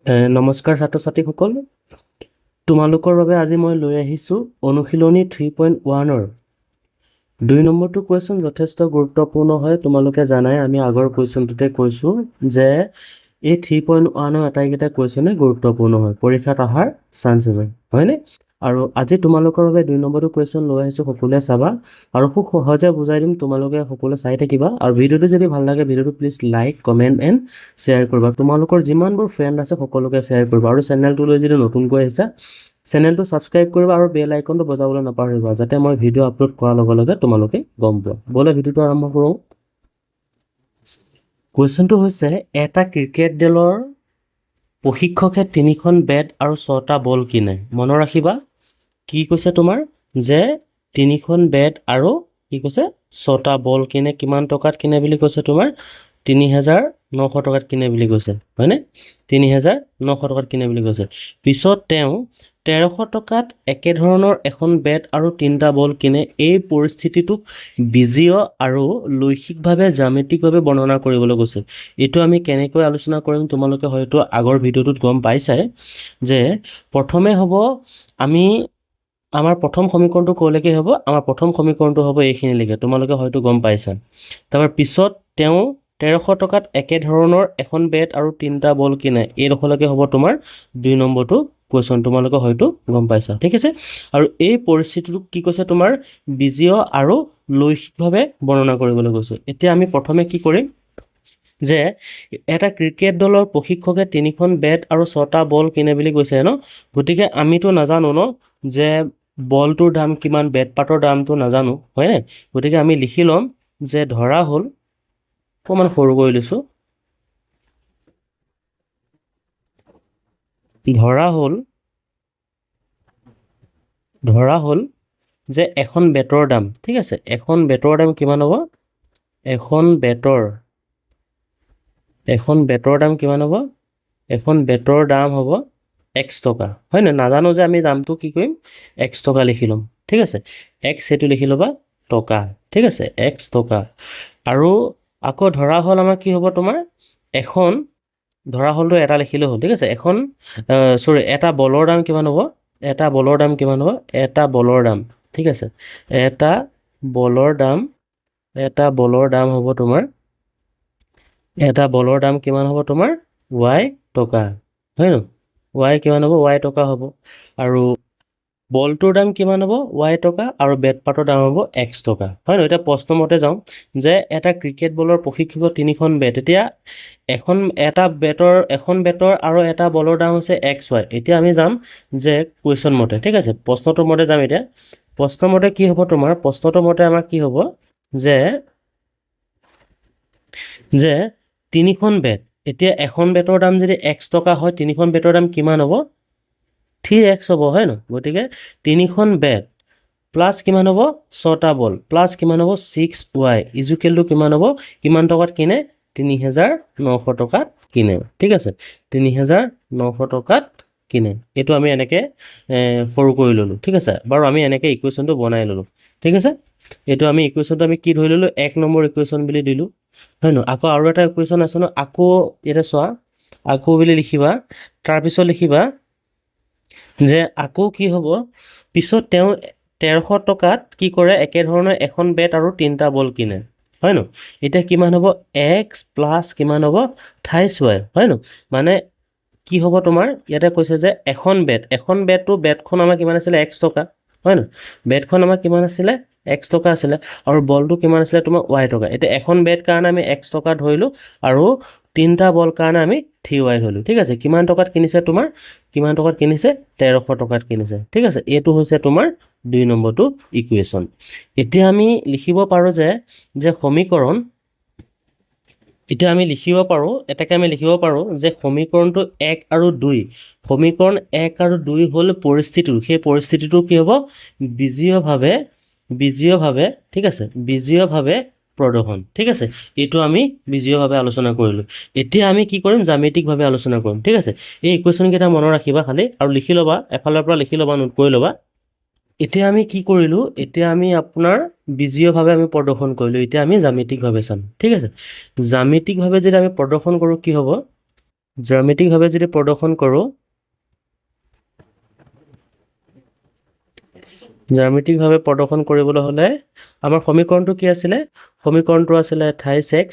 নমস্কাৰ ছাত্ৰ ছাত্ৰীসকল, তোমালোকৰ বাবে আজি মই লৈ আহিছোঁ অনুশীলনী 3.1ৰ 2 নম্বৰটো কুৱেশ্যন যথেষ্ট গুৰুত্বপূৰ্ণ হয়। তোমালোকে জানাই আমি আগৰ কুৱেশ্যনটোতে কৈছোঁ যে এই 3.1ৰ আটাইকেইটা কুৱেশ্যনে গুৰুত্বপূৰ্ণ হয়, পৰীক্ষাত অহাৰ চান্সেছ হয়, হয়নে? আৰু আজি তোমালোকৰ বাবে 2 নম্বৰটো কুৱেশ্যন লৈ আহিছোঁ, সকলোৱে চাবা আৰু খুব সহজে বুজাই দিম, তোমালোকে সকলোৱে চাই থাকিবা। আৰু ভিডিঅ'টো যদি ভাল লাগে ভিডিঅ'টো please like, comment and share কৰিবা। তোমালোকৰ যিমানবোৰ ফ্ৰেণ্ড আছে সকলোকে শ্বেয়াৰ কৰিবা। আৰু চেনেলটোলৈ যদি নতুনকৈ আহিছা চেনেলটো ছাবস্ক্ৰাইব কৰিবা আৰু বেল আইকনটো বজাবলৈ নাপাহৰিবা, যাতে মই ভিডিঅ' আপলোড কৰাৰ লগে লগে তোমালোকে গম পোৱা। ব'লে ভিডিঅ'টো আৰম্ভ কৰোঁ। কুৱেশ্যনটো হৈছে, এটা ক্ৰিকেট দলৰ প্ৰশিক্ষকে 3খন বেট আৰু 6টা বল কিনে। মনত ৰাখিবা কি কৈছে তোমাৰ, যে 3খন বেট আৰু কি কৈছে 6টা বল কিনে। কিমান টকাত কিনে বুলি কৈছে তোমাৰ? 3,900 টকাত কিনে বুলি কৈছে, হয়নে? 3,900 টকাত কিনে বুলি কৈছে। পিছত তেওঁ 1,300 টকাত একেধৰণৰ এখন বেট আৰু 3টা বল কিনে। এই পৰিস্থিতিটোক বীজীয় আৰু লৈখিকভাৱে জ্যামিতিকভাৱে বৰ্ণনা কৰিবলৈ কৈছে। এইটো আমি কেনেকৈ আলোচনা কৰিম, তোমালোকে হয়তো আগৰ ভিডিঅ'টোত গম পাইছাই যে প্ৰথমে হ'ব আমাৰ প্ৰথম সমীকৰণটো ক'লৈকে হ'ব? আমাৰ প্ৰথম সমীকৰণটো হ'ব এইখিনিলৈকে, তোমালোকে হয়তো গম পাইছা। তাৰপৰা পিছত তেওঁ 1,300 টকাত একেধৰণৰ এখন বেট আৰু 3টা বল কিনে। এইডোখৰলৈকে হ'ব তোমাৰ 2 নম্বৰটো কুৱেশ্যন, তোমালোকে হয়তো গম পাইছা, ঠিক আছে? আৰু এই পৰিস্থিতিটোক কি কৈছে তোমাৰ? বীজীয় আৰু লৈখিকভাৱে বৰ্ণনা কৰিবলৈ কৈছে। এতিয়া আমি প্ৰথমে কি কৰিম যে এটা ক্ৰিকেট দলৰ প্ৰশিক্ষকে 3খন বেট আৰু 6টা বল কিনে বুলি কৈছে ন। গতিকে আমিতো নাজানো ন যে বলটোৰ দাম কিমান, বেট পাতৰ দামটো নাজানো, হয়নে? গতিকে আমি লিখি ল'ম যে ধৰা হ'ল, অকণমান সৰু কৰি লৈছোঁ, ধৰা হ'ল যে এখন বেটৰ দাম, ঠিক আছে, এখন বেটৰ দাম কিমান হ'ব? এখন বেটৰ দাম কিমান হ'ব? এখন বেটৰ দাম হ'ব x টকা, হয় নহয়? নাজানো যে আমি দামটো কি কৰিম? x টকা লিখি ল'ম, ঠিক আছে? x সেইটো লিখি ল'বা টকা, ঠিক আছে? x টকা। আৰু আকৌ ধৰা হ'ল আমাৰ কি হ'ব তোমাৰ? এখন ধৰা হ'লটো এটা লিখিলেও হ'ল, ঠিক আছে? এটা বলৰ দাম কিমান হ'ব? এটা বলৰ দাম কিমান হ'ব? এটা বলৰ দাম, ঠিক আছে? এটা বলৰ দাম হ'ব তোমাৰ, এটা বলৰ দাম কিমান হ'ব তোমাৰ? y টকা, হয় ন? y কিমান হ'ব? y টকা হ'ব। আৰু বলটোৰ দাম কিমান হ'ব? y টকা। আৰু বেট পাতৰ দাম হ'ব x টকা, হয় ন? এতিয়া প্ৰশ্নমতে যাওঁ যে এটা ক্ৰিকেট বলৰ প্ৰশিক্ষকৰ 3খন বেট, এতিয়া এখন বেটৰ আৰু এটা বলৰ দাম হৈছে XY। এতিয়া আমি যাম যে কুৱেশ্যন মতে, ঠিক আছে? প্ৰশ্নটোৰ মতে যাম এতিয়া। প্ৰশ্নমতে কি হ'ব তোমাৰ? প্ৰশ্নটোৰ মতে আমাৰ কি হ'ব যে 3খন বেট, এতিয়া এখন বেটৰ দাম যদি x টকা হয়, 3খন বেটৰ দাম কিমান হ'ব? 3x হ'ব, হয় ন? গতিকে 3খন বেট প্লাছ কিমান হ'ব? 6টা বল প্লাছ কিমান হ'ব? 6y ইজুকেল টু কিমান হ'ব? কিমান টকাত কিনে? 3,900 টকাত কিনে, ঠিক আছে? 3,900 টকাত কিনে। এইটো আমি এনেকৈ সৰু কৰি ল'লোঁ, ঠিক আছে? বাৰু আমি এনেকৈ ইকুৱেশ্যনটো বনাই ল'লোঁ, ঠিক আছে? এইটো আমি ইকুৱেশ্যনটো আমি কি ধৰি ল'লোঁ? 1 নম্বৰ ইকুৱেশ্যন বুলি দিলোঁ, হয় নহয়? আকৌ আৰু এটা ইকুৱেশ্যন আছে ন, আকৌ ইয়াতে চোৱা, আকৌ বুলি লিখিবা। তাৰপিছত লিখিবা যে আকৌ কি হ'ব? পিছত তেওঁ 1,300 টকাত কি কৰে? একেধৰণৰ এখন বেট আৰু 3টা বল কিনে, হয় ন? এতিয়া কিমান হ'ব? x প্লাছ কিমান হ'ব? 28y, হয় ন? মানে কি হ'ব তোমাৰ? ইয়াতে কৈছে যে এখন বেটখন আমাৰ কিমান আছিলে? x টকা, হয় ন? বেটখন আমাৰ কিমান আছিলে? x টকা আছিলে। আৰু বলটো কিমান আছিলে তোমাৰ? y টকা। এতিয়া এখন বেট কাৰণে আমি x টকা ধৰিলোঁ আৰু 3টা বল কাৰণে আমি 3y ধৰিলোঁ, ঠিক আছে? কিমান টকাত কিনিছে তোমাৰ? কিমান টকাত কিনিছে? 1,300 টকাত কিনিছে, ঠিক আছে? এইটো হৈছে তোমাৰ 2 নম্বৰটো ইকুৱেশ্যন। এতিয়া আমি লিখিব পাৰোঁ যে সমীকৰণ, এতিয়া আমি লিখিব পাৰোঁ যে সমীকৰণটো 1 আৰু 2, সমীকৰণ 1 আৰু 2 হ'ল পৰিস্থিতিটো, সেই পৰিস্থিতিটো কি হ'ব? বীজীয়ভাৱে, ঠিক আছে? বীজীয়ভাৱে প্ৰদৰ্শন, ঠিক আছে? এইটো আমি বীজীয়ভাৱে আলোচনা কৰিলোঁ। এতিয়া আমি কি কৰিম? জ্যামিতিকভাৱে আলোচনা কৰিম, ঠিক আছে? এই ইকুৱেশ্যনকেইটা মনত ৰাখিবা খালি, আৰু লিখি ল'বা, এফালৰ পৰা লিখি ল'বা, নোট কৰি ল'বা। এতিয়া আমি কি কৰিলোঁ? এতিয়া আমি আপোনাৰ বীজীয়ভাৱে আমি প্ৰদৰ্শন কৰিলোঁ। এতিয়া আমি জ্যামিতিকভাৱে চাম, ঠিক আছে? জ্যামিতিকভাৱে যদি আমি প্ৰদৰ্শন কৰোঁ কি হ'ব? জ্যামিতিকভাৱে যদি প্ৰদৰ্শন কৰোঁ, জ্যামিতিকভাৱে প্ৰদৰ্শন কৰিবলৈ হ'লে আমাৰ সমীকৰণটো কি আছিলে? সমীকৰণটো আছিলে 28x,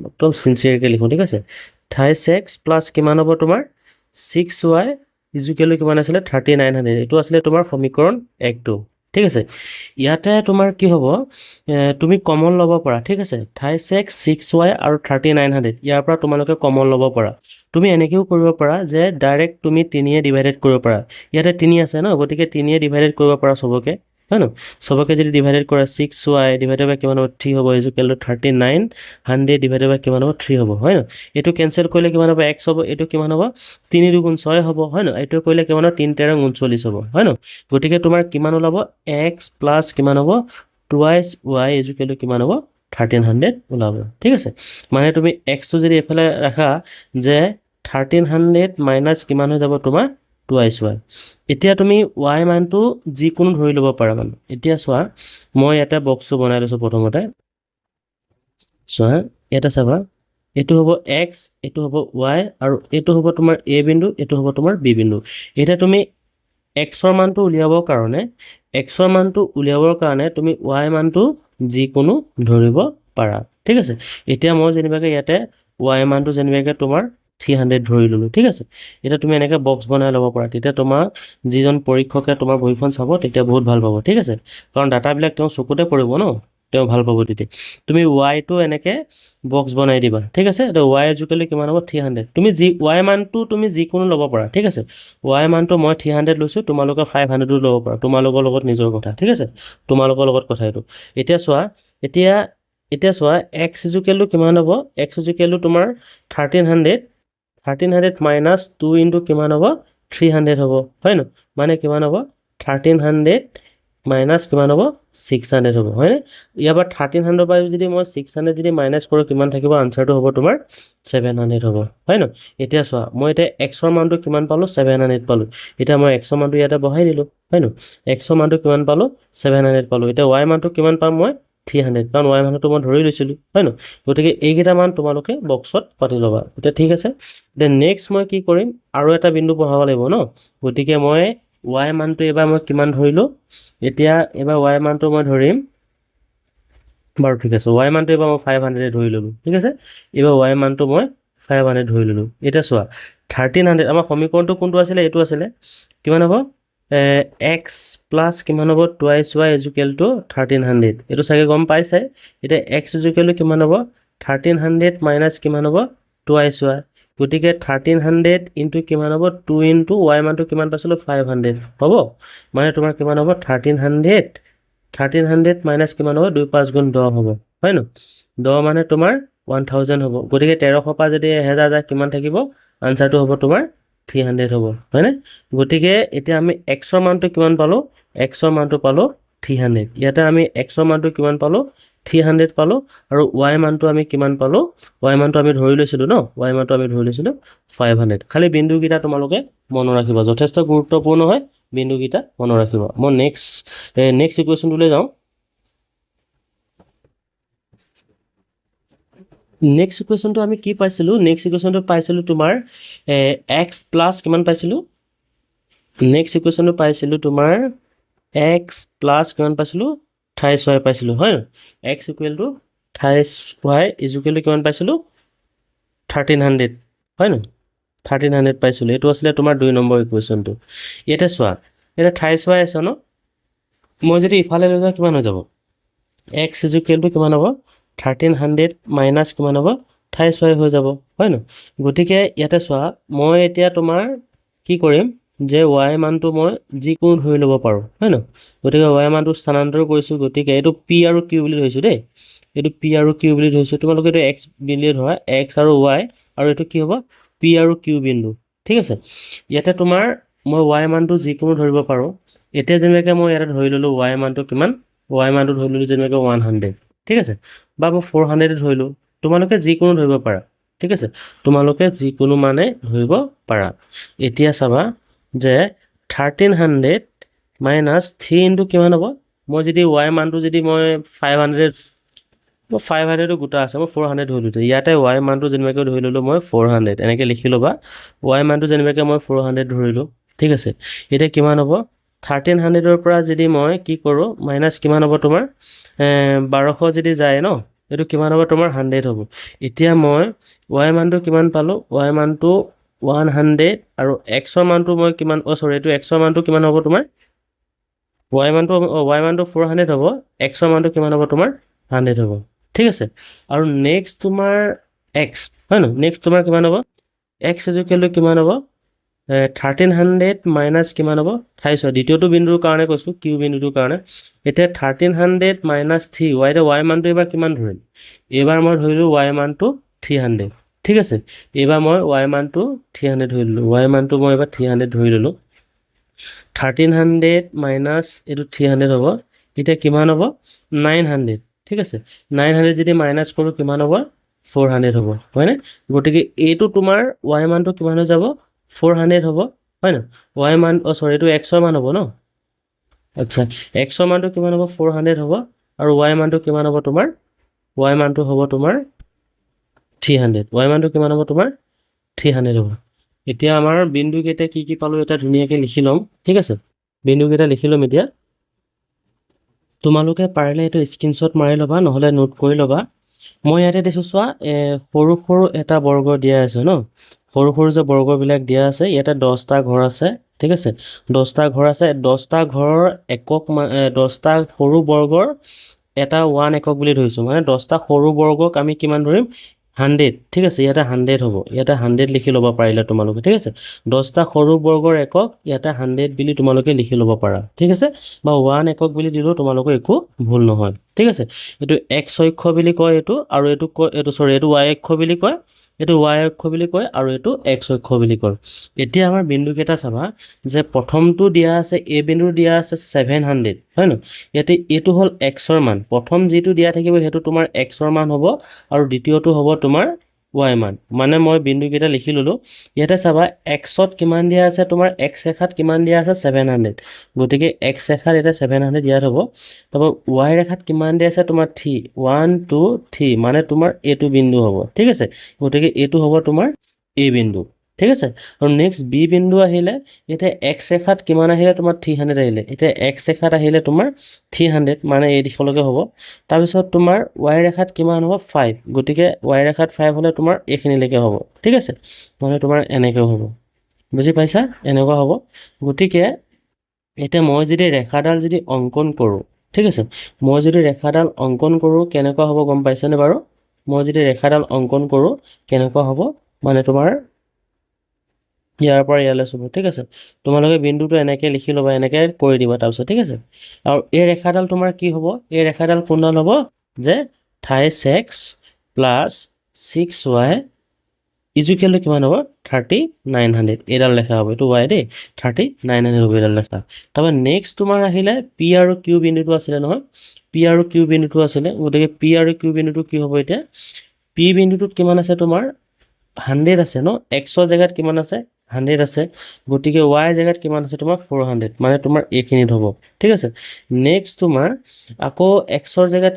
একদম চিনচিয়াৰকৈ লিখোঁ, ঠিক আছে? 28x প্লাছ কিমান হ'ব তোমাৰ 6y ইজুকেলটো কিমান আছিলে 3900। এইটো আছিলে তোমাৰ সমীকৰণ 1টো, ঠিক আছে? ইয়াতে তোমাৰ কি হ'ব, তুমি কমন ল'ব পাৰা, ঠিক আছে? 28x 6y আৰু 3900 ইয়াৰ পৰা তোমালোকে কমন ল'ব পাৰা। তুমি এনেকৈও কৰিব পাৰা যে ডাইৰেক্ট তুমি 3য়ে ডিভাইডেড কৰিব পাৰা। ইয়াতে 3 আছে ন, গতিকে 3য়ে ডিভাইডেড কৰিব পাৰা চবকে, হয় ন? চবকে যদি ডিভাইডেড কৰা 6y ডিভাইডেড বাই কিমান হ'ব 3 হ'ব, ইজুকেলটো 3900 ডিভাইডেড বাই কিমান হ'ব 3 হ'ব, হয় ন? এইটো কেঞ্চেল কৰিলে কিমান হ'ব x হ'ব, এইটো কিমান হ'ব 3 দুগুণ 6 হ'ব, হয় ন? এইটো কৰিলে কিমান হ'ব 3 তেৰং 39 হ'ব, হয় ন? গতিকে তোমাৰ কিমান ওলাব x প্লাছ কিমান হ'ব 2y ইজুকেলটো কিমান হ'ব 1300 ওলাব, ঠিক আছে? মানে তুমি xটো যদি এইফালে ৰাখা যে 1300 মাইনাছ কিমান হৈ যাব তোমাৰ 2y। এতিয়া তুমি y মানটো যিকোনো ধৰি ল'ব পাৰা মানে। এতিয়া চোৱা মই এটা বক্সটো বনাই লৈছোঁ প্ৰথমতে, চোৱা ইয়াতে চাবা, এইটো হ'ব x, এইটো হ'ব y আৰু এইটো হ'ব তোমাৰ a বিন্দু, এইটো হ'ব তোমাৰ b বিন্দু। এতিয়া তুমি xৰ মানটো উলিয়াবৰ কাৰণে তুমি y মানটো যিকোনো ধৰিব পাৰা, ঠিক আছে? এতিয়া মই যেনিবাকৈ ইয়াতে y মানটো যেনিবাকৈ তোমাৰ 300 ধৰি ল'লোঁ, ঠিক আছে? এতিয়া তুমি এনেকৈ বক্স বনাই ল'ব পাৰা, তেতিয়া তোমাক যিজন পৰীক্ষকে তোমাৰ বহীখন চাব তেতিয়া বহুত ভাল পাব, ঠিক আছে? কাৰণ ডাটাবিলাক তেওঁ চকুতে পৰিব ন, তেওঁ ভাল পাব। তেতিয়া তুমি ৱাইটো এনেকৈ বক্স বনাই দিবা, ঠিক আছে? এতিয়া y ইজুকেলটো কিমান হ'ব 300। তুমি y মানটো তুমি যিকোনো ল'ব পাৰা, ঠিক আছে? y মানটো মই 300 লৈছোঁ, তোমালোকে 500ও ল'ব পাৰা, তোমালোকৰ লগত নিজৰ কথা, ঠিক আছে? তোমালোকৰ লগত কথা এইটো। এতিয়া চোৱা x ইজুকেলটো কিমান হ'ব, x ইজুকেলটো তোমাৰ 1300 মাইনাছ 2 ইনটু কিমান হ'ব 300 হ'ব, হয় ন? মানে কিমান হ'ব 1300 মাইনাছ কিমান হ'ব 600 হ'ব, হয়নে? ইয়াৰ পৰা 1300 পৰা যদি মই 600 যদি মাইনাছ কৰোঁ কিমান থাকিব, আনচাৰটো হ'ব তোমাৰ 700 হ'ব, হয় ন? এতিয়া চোৱা মই এতিয়া xৰ মানটো কিমান পালোঁ 700 পালোঁ। এতিয়া মই xৰ মানটো ইয়াতে বহাই দিলোঁ, হয় ন? xৰ মানটো কিমান পালোঁ 700 পালোঁ। এতিয়া y মানটো কিমান পাম মই 300, কাৰণ y মানটো মই ধৰি লৈছিলোঁ, হয় ন? গতিকে এইকেইটা মান তোমালোকে বক্সত পাতি ল'বা, এতিয়া ঠিক আছে? দেন নেক্সট মই কি কৰিম, আৰু এটা বিন্দু বহাব লাগিব ন, গতিকে মই y মানটো এইবাৰ মই কিমান ধৰিলোঁ, এতিয়া এইবাৰ y মানটো মই ধৰিম বাৰু, ঠিক আছে? y মানটো এইবাৰ মই 500 ধৰি ল'লোঁ, ঠিক আছে? এইবাৰ y মানটো মই 500 ধৰি ল'লোঁ। এতিয়া চোৱা 1300 আমাৰ সমীকৰণটো কোনটো আছিলে, এইটো আছিলে, কিমান হ'ব x প্লাছ কিমান হ'ব 2y ইজুকেলটো 1300, এইটো চাগে গম পাইছে। এতিয়া x ইজুকেলটো কিমান হ'ব 1300 মাইনাছ কিমান হ'ব 2y, গতিকে 1300 ইনটু কিমান হ'ব 2 ইনটু y মানটো কিমান পাইছিলোঁ 500 হ'ব, মানে তোমাৰ কিমান হ'ব 1300 মাইনাছ কিমান হ'ব 2 5 গুণ 10 হ'ব, হয় ন? 10 মানে তোমাৰ 1000 হ'ব, গতিকে 1300 পৰা যদি 1000 যায় কিমান থাকিব, আনচাৰটো হ'ব তোমাৰ 300 হ'ব, হয়নে? গতিকে এতিয়া আমি xৰ মানটো কিমান পালোঁ, xৰ মানটো পালোঁ 300। ইয়াতে আমি xৰ মানটো কিমান পালোঁ 300 পালোঁ, আৰু y মানটো আমি কিমান পালোঁ, y মানটো আমি ধৰি লৈছিলোঁ ন, y মানটো আমি ধৰি লৈছিলোঁ 500। খালি বিন্দুকেইটা তোমালোকে মনত ৰাখিবা, যথেষ্ট গুৰুত্বপূৰ্ণ হয় বিন্দুকেইটা মনত ৰাখিবা। মই নেক্সট ইকুৱেশ্যনটোলৈ যাওঁ। নেক্সট ইকুৱেশ্যনটো আমি কি পাইছিলোঁ, নেক্সট ইকুৱেশ্যনটো পাইছিলোঁ তোমাৰ এক্স প্লাছ কিমান পাইছিলোঁ, নেক্সট ইকুৱেশ্যনটো পাইছিলোঁ তোমাৰ এক্স প্লাছ কিমান পাইছিলোঁ 28y পাইছিলোঁ, হয় ন? এক্স ইকুৱেল টু 28y ইজুকেলটো কিমান পাইছিলোঁ 1300, হয় ন? 1300 পাইছিলোঁ। এইটো আছিলে তোমাৰ 2 নম্বৰ ইকুৱেশ্যনটো। ইয়াতে চোৱা, এতিয়া 28y আছে ন, মই যদি ইফালে লৈ যাওঁ কিমান হৈ যাব, এক্স ইজুকেলটো কিমান হ'ব 1300 মাইনাছ কিমান হ'ব 28y হৈ যাব, হয় ন? গতিকে ইয়াতে চোৱা মই এতিয়া তোমাৰ কি কৰিম যে y মানটো মই যিকোনো ধৰি ল'ব পাৰোঁ, হয় ন? গতিকে y মানটো স্থানান্তৰ কৰিছোঁ, গতিকে এইটো p আৰু q বুলি ধৰিছোঁ দেই, এইটো p আৰু q বুলি ধৰিছোঁ। তোমালোকে এইটো x বুলিয়ে ধৰা, x আৰু y, আৰু এইটো কি হ'ব p আৰু q বিন্দু, ঠিক আছে? ইয়াতে তোমাৰ মই y মানটো যিকোনো ধৰিব পাৰোঁ। এতিয়া যেনেকৈ মই ইয়াতে ধৰি ল'লোঁ y মানটো কিমান, y মানটো ধৰি ল'লোঁ যেনেকৈ 100, ঠিক আছে? বা মই 400 ধৰিলোঁ, তোমালোকে যিকোনো ধৰিব পাৰা, ঠিক আছে? তোমালোকে যিকোনো মানে ধৰিব পাৰা। এতিয়া চাবা যে 1300 মাইনাছ 3 ইনটু কিমান হ'ব, মই যদি y মানটো যদি মই 500 মই 500 গোটা আছে, মই 400 ধৰি লৈছোঁ। ইয়াতে y মানটো যেনিবাকৈ ধৰি ল'লোঁ মই 400, এনেকৈ লিখি ল'বা। y মানটো যেনিবাকৈ মই 400 ধৰিলোঁ, ঠিক আছে। এতিয়া কিমান হ'ব? 1300ৰ পৰা যদি মই কি কৰোঁ, মাইনাছ কিমান হ'ব তোমাৰ 1200 যদি যায় ন, এইটো কিমান হ'ব তোমাৰ 100 হ'ব। এতিয়া মই y মানটো কিমান পালোঁ? y মানটো 100 আৰু x-ৰ মানটো মই কিমান, এইটো x-ৰ মানটো কিমান হ'ব তোমাৰ? y মানটো 400 হ'ব, x-ৰ মানটো কিমান হ'ব তোমাৰ 100 হ'ব, ঠিক আছে। আৰু নেক্সট তোমাৰ x, হয় ন, নেক্সট তোমাৰ কিমান হ'ব? x ইজুকেলটো কিমান হ'ব? 1300 মাইনাছ কিমান হ'ব? 28, দ্বিতীয়টো বিন্দুৰ কাৰণে কৈছোঁ, কিউ বিন্দুটোৰ কাৰণে। এতিয়া 1300 মাইনাছ 3, y মানটো এইবাৰ কিমান ধৰিম? এইবাৰ মই ধৰিলোঁ y মানটো 300, ঠিক আছে। এইবাৰ মই y মানটো 300 ধৰি ল'লোঁ, y মানটো মই এইবাৰ 300 ধৰি ল'লোঁ। 1300 মাইনাছ এইটো 300 হ'ব। এতিয়া কিমান হ'ব? 900, ঠিক আছে। 900 যদি মাইনাছ কৰোঁ কিমান হ'ব? 400 হ'ব, হয়নে? গতিকে এইটো তোমাৰ y মানটো কিমান হৈ যাব? 400 হ'ব, হয় ন? y মান, এইটো x-ৰ মান হ'ব ন? আচ্ছা, x-ৰ মানটো কিমান হ'ব? 400 হ'ব। আৰু y মানটো কিমান হ'ব তোমাৰ? y মানটো হ'ব তোমাৰ 300, y মানটো কিমান হ'ব তোমাৰ? 300 হ'ব। এতিয়া আমাৰ বিন্দুকেইটা কি কি পালোঁ এটা ধুনীয়াকৈ লিখি ল'ম, ঠিক আছে। বিন্দুকেইটা লিখি ল'ম এতিয়া। তোমালোকে পাৰিলে এইটো স্ক্ৰীনশ্বট মাৰি ল'বা, নহ'লে নোট কৰি ল'বা। মই ইয়াতে দিছোঁ চোৱা, সৰু সৰু এটা বৰ্গ দিয়া আছে ন, সৰু সৰু যে বৰ্গবিলাক দিয়া আছে, ইয়াতে 10টা ঘৰ আছে, ঠিক আছে। 10টা ঘৰ আছে, 10টা ঘৰৰ একক, 10টা সৰু বৰ্গৰ এটা 1 একক বুলি ধৰিছোঁ, মানে 10টা সৰু বৰ্গক আমি কিমান ধৰিম? 100, ঠিক আছে। ইয়াতে 100 হ'ব, ইয়াতে 100 লিখি ল'ব পাৰিলে তোমালোকে, ঠিক আছে। 10টা সৰু বৰ্গৰ একক ইয়াতে 100 বুলি তোমালোকে লিখি ল'ব পাৰা, ঠিক আছে। বা 1 একক বুলি দিলেও তোমালোকৰ একো ভুল নহয়, ঠিক আছে। এইটো x অক্ষ বুলি কয় এইটো, আৰু এইটো এইটো y অক্ষ বুলি কয়, এইটো y অক্ষ বুলি কয়, আৰু এইটো x অক্ষ বুলি কয়। এতিয়া আমাৰ বিন্দুকেইটা চাবা, যে প্ৰথমটো দিয়া আছে, a বিন্দু দিয়া আছে 700, হয় ন? ইয়াতে এইটো হ'ল x-ৰ মান, প্ৰথম যিটো দিয়া থাকিব সেইটো তোমাৰ x-ৰ মান হ'ব, আৰু দ্বিতীয়টো হ'ব তোমাৰ y মান। মানে মই বিন্দুকেইটা লিখি ল'লোঁ। ইয়াতে চাবা x-ত কিমান দিয়া আছে তোমাৰ, x ৰেখাত কিমান দিয়া আছে? 700, গতিকে x ৰেখাত এতিয়া 700 ইয়াত হ'ব। তাৰপৰা y ৰেখাত কিমান দিয়া আছে তোমাৰ? 3, 1 2 3, মানে তোমাৰ এইটো বিন্দু হ'ব, ঠিক আছে। গতিকে এইটো হ'ব তোমাৰ a বিন্দু, ঠিক আছে। আৰু নেক্সট b বিন্দু আহিলে, এতিয়া x ৰেখাত কিমান আহিলে তোমাৰ? 300 আহিলে। এতিয়া x ৰেখাত আহিলে তোমাৰ 300, মানে এই দিশলৈকে হ'ব। তাৰপিছত তোমাৰ y ৰেখাত কিমান হ'ব? 5, গতিকে y ৰেখাত 5 হ'লে তোমাৰ এইখিনিলৈকে হ'ব, ঠিক আছে। মানে তোমাৰ এনেকৈ হ'ব, বুজি পাইছা? এনেকুৱা হ'ব। গতিকে এতিয়া মই যদি ৰেখাডাল যদি অংকন কৰোঁ, ঠিক আছে, মই যদি ৰেখাডাল অংকন কৰোঁ কেনেকুৱা হ'ব গম পাইছেনে বাৰু? মই যদি ৰেখাডাল অংকন কৰোঁ কেনেকুৱা হ'ব, মানে তোমাৰ ইয়াৰ পৰা ইয়ালৈ চুব, ঠিক আছে। তোমালোকে বিন্দুটো এনেকৈ লিখি ল'বা, এনেকৈ কৰি দিবা তাৰপিছত, ঠিক আছে। আৰু এই ৰেখাডাল তোমাৰ কি হ'ব? এই ৰেখাডাল কোনডাল হ'ব? যে 28x প্লাছ 6y ইজুকেলটো কিমান হ'ব? 3900, এইডাল লেখা হ'ব, এইটো y দেই, 3900 হ'ব এইডাল লেখা। তাৰপৰা নেক্সট তোমাৰ আহিলে p আৰু q বিন্দুটো আছিলে নহয়, p আৰু q বিন্দুটো আছিলে, গতিকে p আৰু q বিন্দুটো কি হ'ব এতিয়া? p বিন্দুটোত কিমান আছে তোমাৰ? 100 আছে ন, x-ৰ জেগাত কিমান আছে? 100 আছে, গতিকে y জেগাত কিমান আছে তোমাৰ? 400, মানে তোমাৰ এইখিনিত হ'ব, ঠিক আছে। নেক্সট তোমাৰ আকৌ x-ৰ জেগাত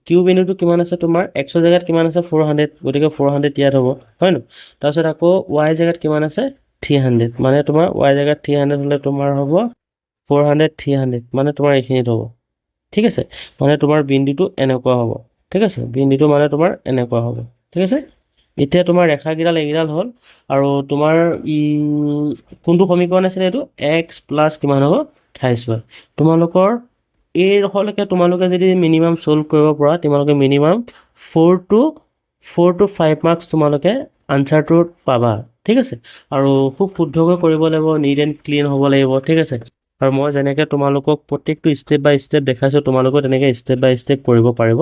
q বিন্দুটো কিমান আছে তোমাৰ? x-ৰ জেগাত কিমান আছে? 400, গতিকে 400 ইয়াত হ'ব, হয় ন? তাৰপিছত আকৌ y জেগাত কিমান আছে? 300, মানে তোমাৰ y জেগাত 300 হ'লে তোমাৰ হ'ব 400 300, মানে তোমাৰ এইখিনিত হ'ব, ঠিক আছে। মানে তোমাৰ বিন্দুটো এনেকুৱা হ'ব, ঠিক আছে। বিন্দুটো মানে তোমাৰ এনেকুৱা হ'ব, ঠিক আছে। এতিয়া তোমাৰ ৰেখাকেইডাল এইকেইডাল হ'ল, আৰু তোমাৰ কোনটো সমীকৰণ আছিলে এইটো? x প্লাছ কিমান হ'ব? 28y। তোমালোকৰ এইডোখৰলৈকে তোমালোকে যদি মিনিমাম ছল্ভ কৰিব পৰা, তোমালোকে মিনিমাম 4 to 5 মাৰ্কছ তোমালোকে আনচাৰটোত পাবা, ঠিক আছে। আৰু খুব শুদ্ধকৈ কৰিব লাগিব, নিট এণ্ড ক্লিন হ'ব লাগিব, ঠিক আছে। আৰু মই যেনেকৈ তোমালোকক প্ৰত্যেকটো ষ্টেপ বাই ষ্টেপ দেখাইছোঁ, তোমালোকেও তেনেকৈ ষ্টেপ বাই ষ্টেপ কৰিব পাৰিব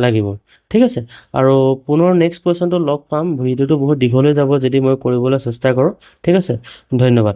লাগিব, ঠিক আছে। আৰু পুনৰ নেক্সট কুৱেশ্যনটো লগ পাম, ভিডিঅ'টো বহুত দীঘলৈ যাব যদি মই কৰিবলৈ চেষ্টা কৰোঁ, ঠিক আছে। ধন্যবাদ।